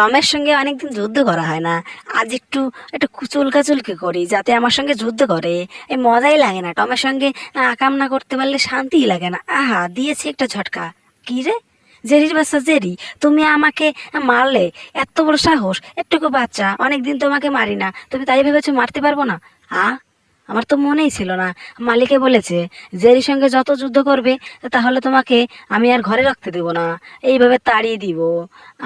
টমের সঙ্গে অনেকদিন যুদ্ধ করা হয় না। আজ একটু একটু চুলকাচুলকি করি যাতে আমার সঙ্গে যুদ্ধ করে। এই মজাই লাগে না টমের সঙ্গে। আকাম না করতে পারলে শান্তিই লাগে না। আহা, দিয়েছি একটা ঝটকা। কি রে, জেরির বাচ্চা জেরি, তুমি আমাকে মারলে? এত বড় সাহস! একটুকু বাচ্চা, অনেকদিন তোমাকে মারি না, তুমি তাই ভেবেছো মারতে পারবো না? আ আমার তো মনেই ছিল না। মালিকে বলেছে জেরির সঙ্গে যত যুদ্ধ করবে তাহলে তোমাকে আমি আর ঘরে রাখতে দেবো না, এইভাবে তাড়িয়ে দিব।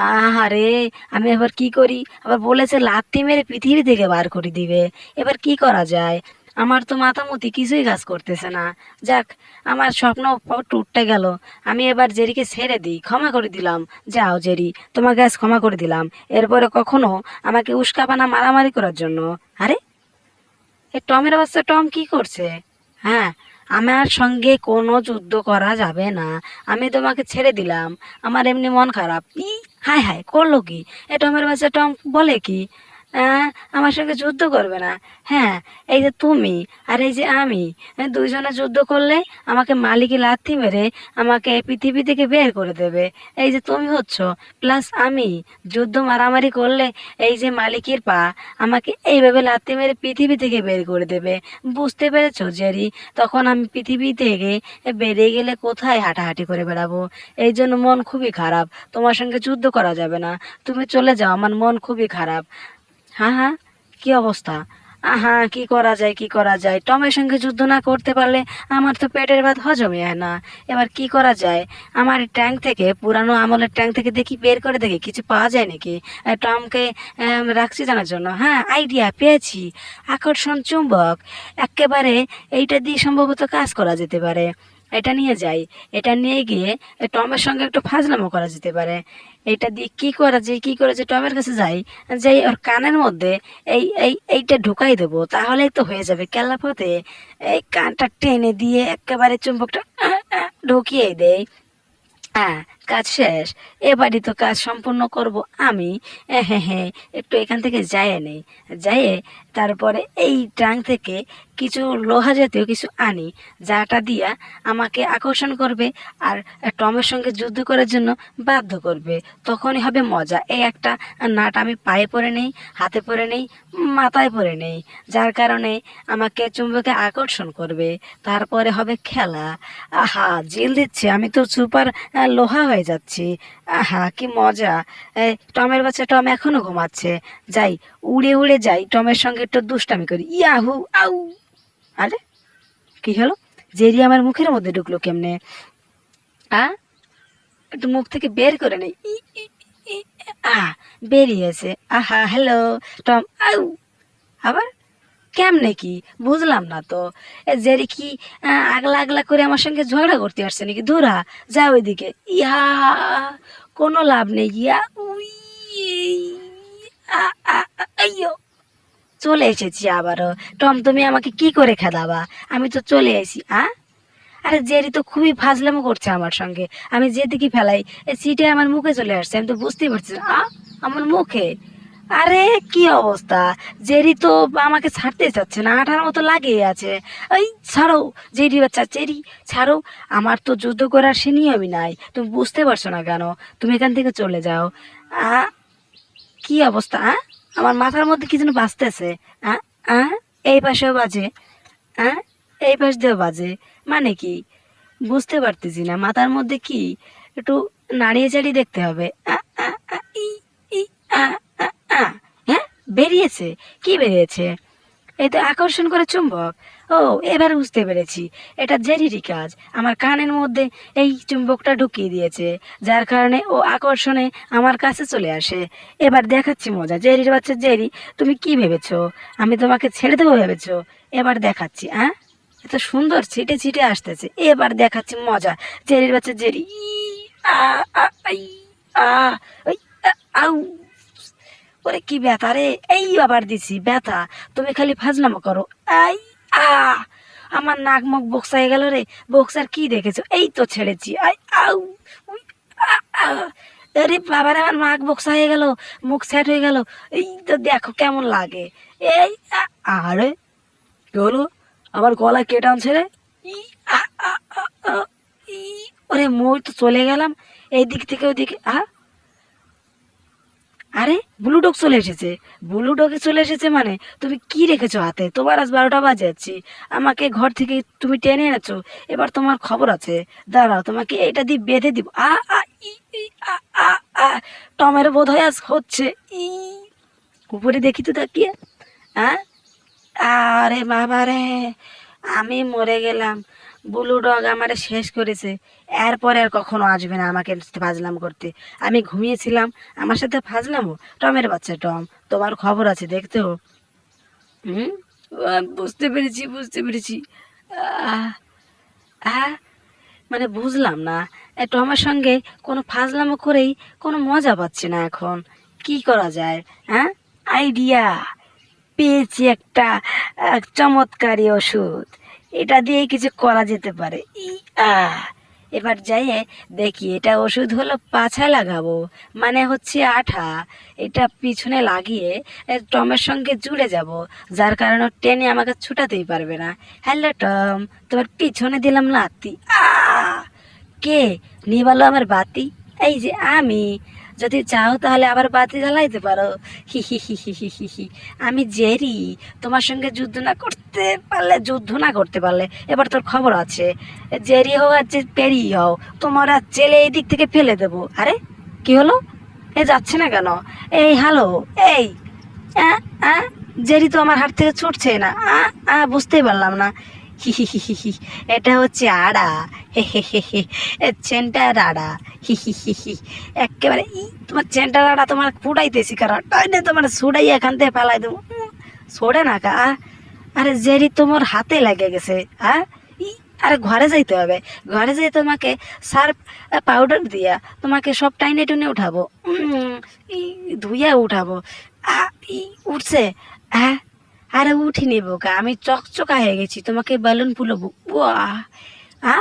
আহারে, আমি এবার কি করি? আবার বলেছে লাথি মেরে পৃথিবী থেকে বার করে দিবে। এবার কি করা যায়? আমার তো মাথামতি কিছুই কাজ করতেছে না। যাক, আমার স্বপ্ন টুটতে গেল। আমি এবার জেরিকে ছেড়ে দিই, ক্ষমা করে দিলাম। যাও জেরি, তোমাকে আজ ক্ষমা করে দিলাম। এরপরে কখনো আমাকে উস্কাপানা মারামারি করার জন্য। আরে, এ টমের বাচ্চা টম কি করছে? হ্যাঁ, আমার সঙ্গে কোনো যুদ্ধ করা যাবে না। আমি তোমাকে ছেড়ে দিলাম। আমার এমনি মন খারাপ। হায় হায়, করলো কি? এ টমের বাচ্চা টম বলে কি? আহ, আমার সঙ্গে যুদ্ধ করবে না? হ্যাঁ, এই যে তুমি আর এই যে আমি, দুইজনে যুদ্ধ করলে আমাকে মালিকে লাথি মেরে আমাকে এই পৃথিবী থেকে বের করে দেবে। এই যে তুমি হচ্ছ প্লাস আমি, যুদ্ধ মারামারি করলে এই যে মালিকের পা আমাকে এইভাবে লাথি মেরে পৃথিবী থেকে বের করে দেবে। বুঝতে পেরেছো জেরি? তখন আমি পৃথিবী থেকে বেরিয়ে গেলে কোথায় হাঁটাহাঁটি করে বেড়াবো? এই জন্য মন খুবই খারাপ। তোমার সঙ্গে যুদ্ধ করা যাবে না। তুমি চলে যাও, আমার মন খুবই খারাপ। হ্যাঁ হ্যাঁ, কি অবস্থা? হ্যাঁ, কি করা যায়, কি করা যায়? টমের সঙ্গে যুদ্ধ না করতে পারলে আমার তো পেটের ভাত হজমই হয় না। এবার কি করা যায়? আমার ট্যাঙ্ক থেকে, পুরানো আমলের ট্যাঙ্ক থেকে দেখি, বের করে দেখি কিছু পাওয়া যায় নাকি। টমকে রাখছি জানার জন্য। হ্যাঁ, আইডিয়া পেয়েছি। আকর্ষণ চুম্বক, একেবারে এইটা দিয়ে সম্ভবত কাজ করা যেতে পারে। এটা নিয়ে যাই। এটা নিয়ে গিয়ে টমের সঙ্গে একটু ফাজলামো করা যেতে পারে। এটা দিয়ে কি করা যায়, কি করে যে টমের কাছে যাই, যাই ওর কানের মধ্যে এইটা ঢুকাই দেবো, তাহলেই তো হয়ে যাবে কেল্লাফতে। এই কানটা টেনে দিয়ে একেবারে চুম্বকটা ঢুকিয়ে দেই। হ্যাঁ, কাজ শেষ। এবারই তো কাজ সম্পূর্ণ করব আমি। হ্যাঁ হ্যাঁ, একটু এখান থেকে যাইয়ে নেই। যাইয়ে তারপরে এই ট্রাঙ্ক থেকে কিছু লোহা জাতীয় কিছু আনি, যাটা দিয়া আমাকে আকর্ষণ করবে আর টমের সঙ্গে যুদ্ধ করার জন্য বাধ্য করবে। তখনই হবে মজা। এই একটা নাট আমি পায়ে পরে নেই, হাতে পরে নেই, মাথায় পরে নেই, যার কারণে আমাকে চুম্বকে আকর্ষণ করবে। তারপরে হবে খেলা। আহা, জেল দিচ্ছে, আমি তো সুপার লোহা হয়ে যাচ্ছি। আহা, কি মজা! টমের বাচ্চা টম এখনো ঘুমাচ্ছে। যাই, উড়ে উড়ে যাই, টমের সঙ্গে একটু দুষ্টামি করি। ইয়াহু, আউ! আরে, কি হলো? জেরি আমার মুখের মধ্যে ঢুকলো কেমনে? আ একটু মুখ থেকে বের করে নেই। ই, ই, ই, আহ, বেরিয়েছে। আহা, হ্যালো টম। আউ! আবার কেমনে কি? বুঝলাম না তো। জেরি কি আগলা আগলা করে আমার সঙ্গে ঝগড়া করতে আসছে নাকি? ধুরা, যা ওইদিকে। ইয়া, কোনো লাভ নেই। ইয়া, উই, আ, আ, আইয়ো, চলে এসেছি আবারও। টম, তুমি আমাকে কি করে খেদাবা? আমি তো চলে এসেছি। আরে জেরি তো খুবই ফাজলামো করছে আমার সঙ্গে। আমি যেদিকে ফেলাই এই সিটে আমার মুখে চলে আসছে, আমি তো বুঝতেই পারছি না। আমার মুখে! আরে, কি অবস্থা! জেরি তো আমাকে ছাড়তে চাচ্ছে না, আঠার মতো লাগিয়ে আছে। এই ছাড়ো, জেরি বাচ্চা জেরি, ছাড়ো। আমার তো যুদ্ধ করার সে নিয়মই নাই, তুমি বুঝতে পারছো না কেন? তুমি এখান থেকে চলে যাও। আ কি অবস্থা! আমার মাথার মধ্যে কি যেন বাজতেছে। আ আ এই পাশেও বাজে, আ এই পাশ দিয়েও বাজে। মানে কি? বুঝতে পারতেছি না মাথার মধ্যে কি। একটু নাড়িয়ে চাড়িয়ে দেখতে হবে। আ আ আ ই ই আ আ আ হ্যাঁ, বেরিয়েছে। কি বেরিয়েছে? এই তো আকর্ষণ করে চুম্বক। ও, এবার বুঝতে পেরেছি। এটা জেরিরই কাজ। আমার কানের মধ্যে এই চুম্বকটা ঢুকিয়ে দিয়েছে, যার কারণে ও আকর্ষণে আমার কাছে চলে আসে। এবার দেখাচ্ছি মজা। জেরির বাচ্চা জেরি, তুমি কি ভেবেছো আমি তোমাকে ছেড়ে দেবো ভেবেছো? এবার দেখাচ্ছি। এত সুন্দর ছিটে ছিটে আসতেছে। এবার দেখাচ্ছি মজা। জেরির বাচ্চা জেরি। আ আ আই আ ওই আউ! ওরে কি ব্যথা রে! এই আবার দিছি ব্যথা। তুমি খালি ফাজলামো করো। আই আ আমার নাক মুখ বক্সায় গেল রে। বক্সার কি দেখেছো? এই তো ছেড়েছি। আই আউ! উই, আ আ আরে বাবারে, আমার নাক বক্সা হয়ে গেল, মুখ সেট হয়ে গেল। এই তো দেখো কেমন লাগে। এই আরে, কি হলো? আমার গলা কে টানছে রে? ই আ আ আ আ ই ওরে, মই তো চলে গেলাম এই দিক থেকে ওদিকে। আরে ব্লুডগ চলে এসেছে। ব্লুডগে চলে এসেছে মানে তুমি কি রেখেছো হাতে? তোমার আজ 12টা বাজে যাচ্ছি, আমাকে ঘর থেকে তুমি টেনে এনেছো, এবার তোমার খবর আছে। দাঁড়াও, তোমাকে এটা দিয়ে বেঁধে দিব। আ আ ই ই, আ আ আ টমের বোধ হয় আজ হচ্ছে। ই উপরে দেখি তো তাকিয়ে। হ্যাঁ, আরে বাবা রে, আমি মরে গেলাম। ব্লু ডগ আমারে শেষ করেছে। এরপরে আর কখনো আসবে না আমাকে ফাজলাম করতে। আমি ঘুমিয়েছিলাম, আমার সাথে ফাজলামো? টমের বাচ্চা টম, তোমার খবর আছে দেখতেও। হুম, বুঝতে পেরেছি, বুঝতে পেরেছি। আহ আহ মানে বুঝলাম না, এ টমের সঙ্গে কোনো ফাজলামো করেই কোনো মজা পাচ্ছি না এখন। কি করা যায়? হ্যাঁ, আইডিয়া পেয়েছি একটা, চমৎকারী ওষুধ। এটা দিয়ে কিছু করা যেতে পারে। ই আহ এবার যাইয়ে দেখি, এটা ওষুধ হলো পাছায় লাগাবো, মানে হচ্ছে আঠা। এটা পিছনে লাগিয়ে টমের সঙ্গে জুড়ে যাব, যার কারণে ও টেনে আমাকে ছুটাতেই পারবে না। হ্যালো টম, তোমার পিছনে দিলাম লাত্তি। কে নিবালো আমার বাতি? এই যে আমি। যদি চাও তাহলে আবার বাতি জ্বালাইতে পারো। হি হি হি হি হি হি হি। আমি জেরি, তোমার সঙ্গে যুদ্ধ না করতে পারলে এবার তোর খবর আছে। জেরি হও আর যে পেরি হও, তোমার আর জেলে এই দিক থেকে ফেলে দেবো। আরে কি হলো? এ যাচ্ছে না কেন? এই হ্যালো, এই আ আ জেরি তো আমার হাত থেকে ছুটছে না। বুঝতেই পারলাম না। হি হি হি হি হি। এটা হচ্ছে আড়া। হে হে হে হে। চেনটার আড়া। হি হি হি হি। একেবারে তোমার চেনটার আড়া তোমার ফুটাইতেছি, কারণ তাই না তোমার ছুটাই এখান থেকে ফেলাই দেবো। ছোড়ে না কা। আরে জেরি তোমার হাতে লেগে গেছে। হ্যাঁ, ই আরে ঘরে যাইতে হবে। ঘরে যেয়ে তোমাকে সার্ফ পাউডার দিয়া তোমাকে সব টাইনে টুনে উঠাবো। ই ধুইয়া উঠাবো। আ ই উঠছে। হ্যাঁ, আরে উঠিনি বোকা, আমি চকচকা হয়ে গেছি, তোমাকে বেলুন ফুলবো। বাহ! আ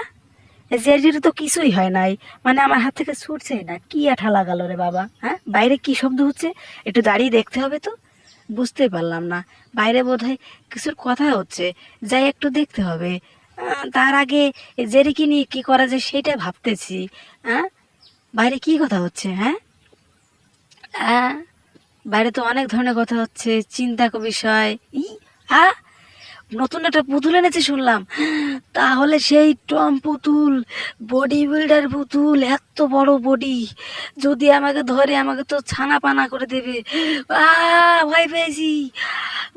জেরির তো কিছুই হয় নাই, মানে আমার হাত থেকে ছুটছেই না। কি আঠা লাগালো রে বাবা? হ্যাঁ, বাইরে কি শব্দ হচ্ছে? একটু দাঁড়িয়ে দেখতে হবে তো। বুঝতেই পারলাম না, বাইরে বোধহয় কিছুর কথা হচ্ছে, যাই একটু দেখতে হবে। তার আগে জেরিকে নিয়ে কী করা যায় সেটা ভাবতেছি। হ্যাঁ, বাইরে কি কথা হচ্ছে? হ্যাঁ, আহ, বাইরে তো অনেক ধরনের কথা হচ্ছে, চিন্তা বিষয়। ই আ নতুন একটা পুতুল এনেছে শুনলাম। তাহলে সেই টম পুতুল, বডি বিল্ডার পুতুল, এত বড় বডি, যদি আমাকে ধরে আমাকে তো ছানা পানা করে দেবে। ভয় পেয়েছি।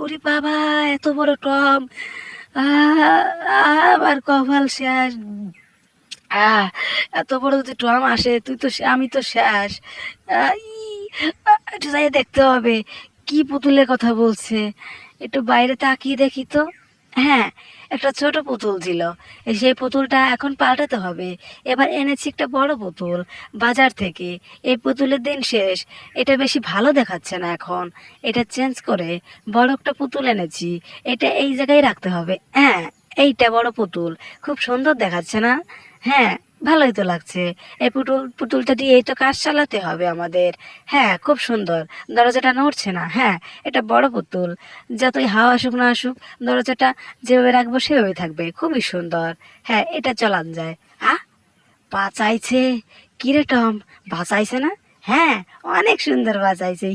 ওরে বাবা, এত বড় টম! আমার কপাল শেষ। আহ এত বড় যদি টম আসে, তুই তো আমি তো শেষ। একটু যাই দেখতে হবে কি পুতুলের কথা বলছে। একটু বাইরে তাকিয়ে দেখি তো। হ্যাঁ, একটা ছোট পুতুল ছিল, সেই পুতুলটা এখন পাল্টাতে হবে। এবার এনেছি একটা বড় পুতুল বাজার থেকে। এই পুতুলের দিন শেষ, এটা বেশি ভালো দেখাচ্ছে না এখন। এটা চেঞ্জ করে বড় একটা পুতুল এনেছি, এটা এই জায়গায় রাখতে হবে। হ্যাঁ, এইটা বড় পুতুল, খুব সুন্দর দেখাচ্ছে না? হ্যাঁ, ভালোই তো লাগছে। এই পুতুলটা দিয়ে এই তো কাজ চালাতে হবে আমাদের। হ্যাঁ, খুব সুন্দর। দরজাটা নড়ছে না। হ্যাঁ, এটা বড় পুতুল, যতই হাওয়া আসুক না আসুক, দরজাটা যেভাবে রাখবো সেভাবে থাকবে, খুবই সুন্দর। হ্যাঁ, এটা চালান যায়। হ্যাঁ, বাঁচাইছে। কিরে টম, বাঁচাইছে না? হ্যাঁ, অনেক সুন্দর বাঁচাইছে।